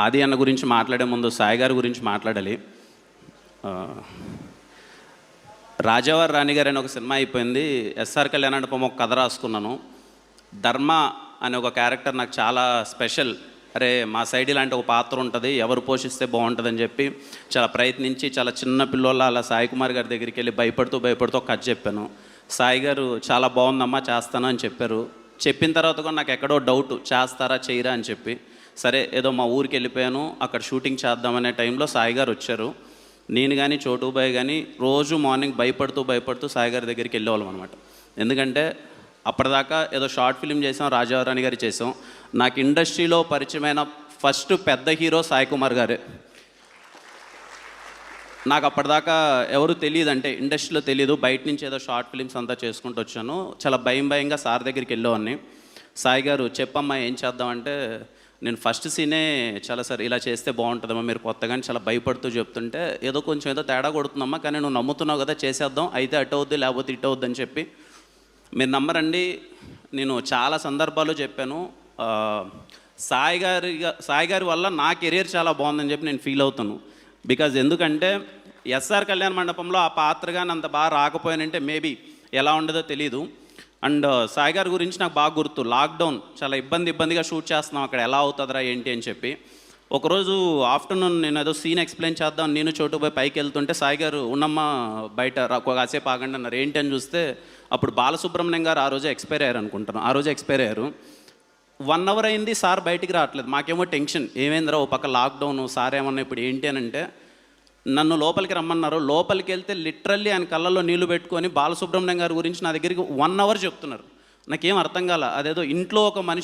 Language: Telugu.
ఆది అన్న గురించి మాట్లాడే ముందు సాయి గారి గురించి మాట్లాడాలి. రాజావారి రాణిగారు అని ఒక సినిమా అయిపోయింది. ఎస్ఆర్ కళ్యాణ్ మండపం ఒక కథ రాసుకున్నాను. ధర్మ అనే ఒక క్యారెక్టర్ నాకు చాలా స్పెషల్. అరే మా సైడ్ ఇలాంటి ఒక పాత్ర ఉంటుంది, ఎవరు పోషిస్తే బాగుంటుందని చెప్పి చాలా ప్రయత్నించి చాలా చిన్న పిల్లోళ్ళ అలా సాయి కుమార్ గారి దగ్గరికి వెళ్ళి భయపడుతూ ఒక కథ చెప్పాను. సాయి గారు చాలా బాగుందమ్మా చేస్తాను అని చెప్పారు. చెప్పిన తర్వాత కూడా నాకు ఎక్కడో డౌట్, చేస్తారా చేయరా అని చెప్పి సరే ఏదో మా ఊరికి వెళ్ళిపోయాను. అక్కడ షూటింగ్ చేద్దామనే టైంలో సాయి గారు వచ్చారు. నేను కానీ చోటుబాయ్ కానీ రోజు మార్నింగ్ భయపడుతూ సాయి గారి దగ్గరికి వెళ్ళేవాళ్ళం అనమాట. ఎందుకంటే అప్పటిదాకా ఏదో షార్ట్ ఫిల్మ్ చేసాం, రాజారాణి గారి చేసాం. నాకు ఇండస్ట్రీలో పరిచయమైన ఫస్ట్ పెద్ద హీరో సాయి కుమార్ గారే. నాకు అప్పటిదాకా ఎవరు తెలియదు, అంటే ఇండస్ట్రీలో తెలియదు. బయట నుంచి ఏదో షార్ట్ ఫిల్మ్స్ అంతా చేసుకుంటూ వచ్చాను. చాలా భయంగా సార్ దగ్గరికి వెళ్ళేవాడిని. సాయి గారు చెప్పమ్మా ఏం చేద్దామంటే, నేను ఫస్ట్ సీనే చాలా సార్ ఇలా చేస్తే బాగుంటుందమ్మా, మీరు కొత్తగానే చాలా భయపడుతూ చెప్తుంటే ఏదో తేడా కొడుతుందమ్మా, కానీ నువ్వు నమ్ముతున్నావు కదా చేసేద్దాం, అయితే అటు అవుద్ది లేకపోతే ఇటు అవుద్ది అని చెప్పి. మీరు నమ్మరండి, నేను చాలా సందర్భాల్లో చెప్పాను. సాయి గారి వల్ల నా కెరీర్ చాలా బాగుందని చెప్పి నేను ఫీల్ అవుతాను. బికాజ్ ఎందుకంటే ఎస్ఆర్ కళ్యాణ్ మండపంలో ఆ పాత్రగా అంత బాగా రాకపోయానంటే మేబీ ఎలా ఉండదో తెలీదు. అండ్ సాయి గారి గురించి నాకు బాగా గుర్తు, లాక్డౌన్ చాలా ఇబ్బందిగా షూట్ చేస్తున్నాం, అక్కడ ఎలా అవుతుందిరా ఏంటి అని చెప్పి. ఒకరోజు ఆఫ్టర్నూన్ నేను ఏదో సీన్ ఎక్స్ప్లెయిన్ చేద్దాం, నేను చోటుపోయి పైకి వెళ్తుంటే సాయి గారు ఉన్నమ్మ బయట కాసేపు ఆగండి అన్నారు. ఏంటి అని చూస్తే అప్పుడు బాలసుబ్రహ్మణ్యం గారు ఆ రోజు ఎక్స్పైర్ అయ్యారు అనుకుంటాను. ఆ రోజు ఎక్స్పైర్ అయ్యారు. 1 అవర్ అయింది, సార్ బయటికి రావట్లేదు. మాకేమో టెన్షన్, ఏమైందిరా ఓ పక్క లాక్డౌన్, సార్ ఏమన్నా ఇప్పుడు ఏంటి అని అంటే నన్ను లోపలికి రమ్మన్నారు. లోపలికి వెళ్తే లిటరల్లీ ఆయన కళ్ళల్లో నీళ్లు పెట్టుకొని బాలసుబ్రహ్మణ్యం గారి గురించి నా దగ్గరికి 1 అవర్ చెప్తున్నారు. నాకేం అర్థం కాల. అదేదో ఇంట్లో ఒక మనిషి